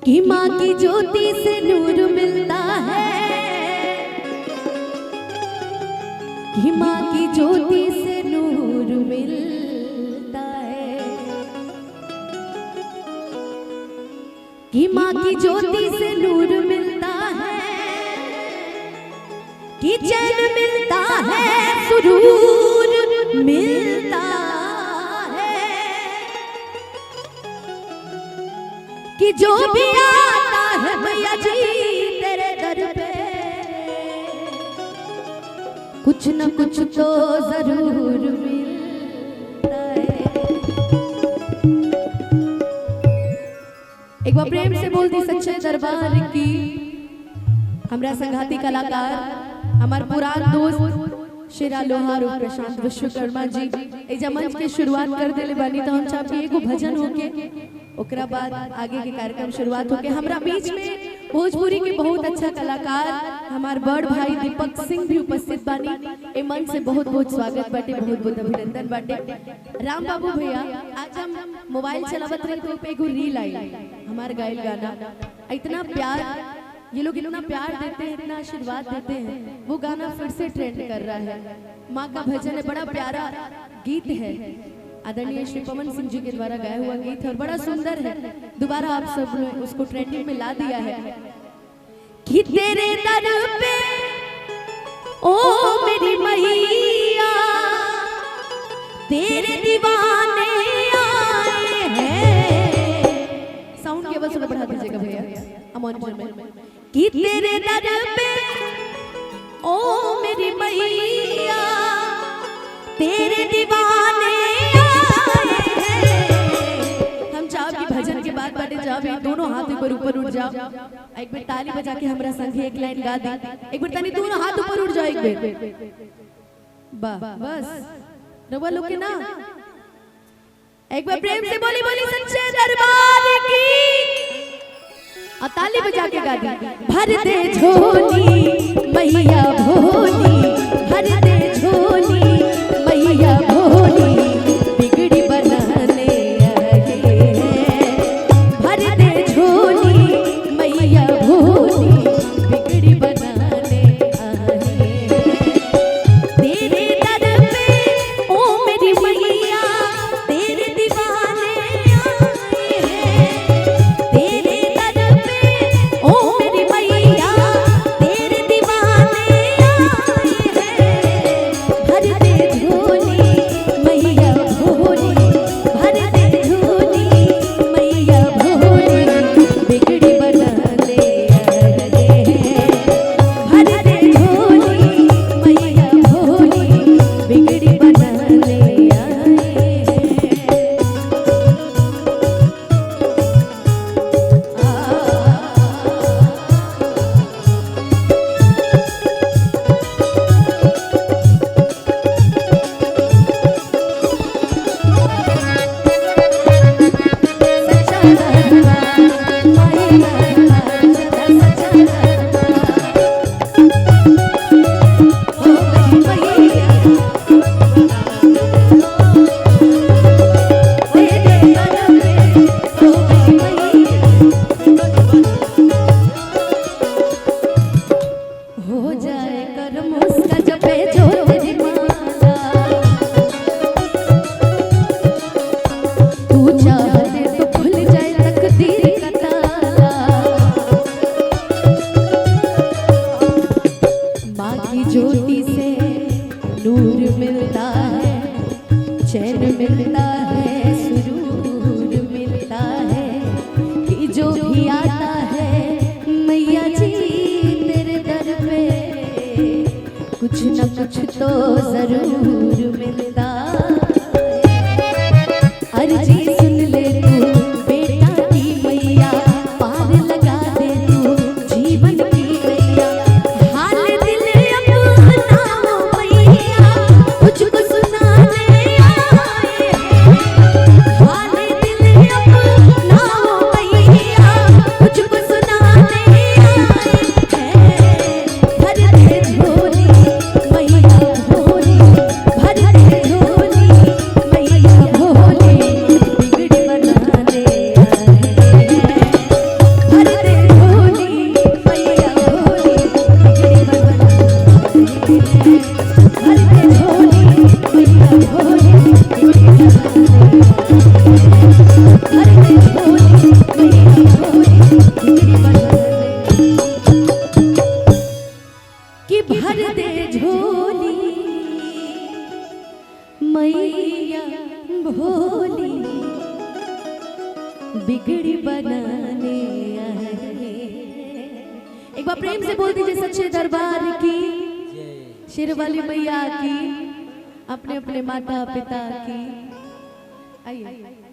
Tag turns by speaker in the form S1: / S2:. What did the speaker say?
S1: कि माँ की ज्योति से नूर मिलता है, कि माँ की ज्योति से नूर मिलता है, कि माँ की ज्योति से नूर मिलता है, कि चैन मिलता है, सुरूर मिलता है, कि जो भी आता है मैया जी तेरे दर पे कुछ न कुछ तो जरूर मिलता है। एक बार प्रेम से बोल दी सच्चे दरबार की। हमरा संघाती कलाकार हमार पुरान दोस्त शेरा लोहार और प्रशांत विश्वकर्मा जी एजा मंच के शुरुआत कर देले बानी, तो हम चाहते एगो भजन होके ओकरा बाद आगे के कार्यक्रम शुरुआत होके। हमरा बीच में भोजपुरी के बहुत अच्छा कलाकार हमार बड़ भाई दीपक सिंह भी उपस्थित बानी। ए मंच से बहुत बहुत स्वागत बाटे, बहुत बहुत अभिनंदन बाटे। राम बाबू भैया, आज हम मोबाइल चलावत रहे तो पे एगो रील आई हमार गायल गाना, इतना प्यार ये लोग इतना प्यार देते हैं, इतना आशीर्वाद देते हैं, वो गाना फिर से ट्रेंड कर रहा है। माँ का भजन है, बड़ा प्यारा गीत है, आदरणीय श्री पवन सिंह जी के द्वारा गाया हुआ गीत है और बड़ा सुंदर है। दोबारा आप सब ने उसको ट्रेंडिंग में ला दिया है। कि तेरे दर पे ओ मेरी मैया तेरे दीवाने आए हैं। साउंड की आवाज थोड़ा बढ़ा दीजिएगा भैया मॉनिटर में। कि तेरे दर पे ओ मेरी मैया तेरे दीवाने आए हैं। हम चाह कि भजन के बाद बाटे जावे, दोनों हाथ ऊपर ऊपर उठ जाओ। एक बार ताली बजा के हमरा संगे एक लाइन गा दे। एक बार ताली दोनों हाथ ऊपर उठ जाओ एक बार। वाह, बस रवा लोग के ना एक बार प्रेम से बोली बोली सच्चे दरबार की और ताली बजा के गा दी। भर दे झोली मैया भोली, भर दे झोली मैया भोली, बिगड़ी बनाने आए हैं। भर दे झोली मैया भोली, बिगड़ी बनाने आए हैं। तेरे दर पे ओ मेरी मैया तेरे दीवाने आए हैं। तेरे दर पे ओ मेरी मैया तेरे दीवाने आए हैं। भर दे झोली मैया भोली, भर दे झोली मैया भोली, बिगड़ी बनाने आए हैं। भर दे झोली मैया भोली, बिगड़ी बनाने आए हैं। हो जाए कर्म उसका जपे जो तेरी माला, तू चाहते तो खुल जाए तकदीर का ताला। माँ की ज्योति से नूर मिलता है, चैन मिलता है, सुरूर मिलता है, कि जो भी आता है मैया जी तेरे दर पे कुछ न कुछ तो जरूर मिलता है। अर्जी सुन ले तू बेटा की मैया, पार लगा दे तू जीवन की मैया। हाल दिल अपना वो मैया तुझको सुनाने आए हैं। हाल दिल अपना वो मैया तुझको सुनाने आए हैं। भर दे झोली मैया भोली, कि भर दे झोली मैया भोली बिगड़ी बनाने आए। एक बार प्रेम से बोल दीजिए सच्चे दरबार की, शेर वाली मैया की, अपने अपने माता पिता की। आइए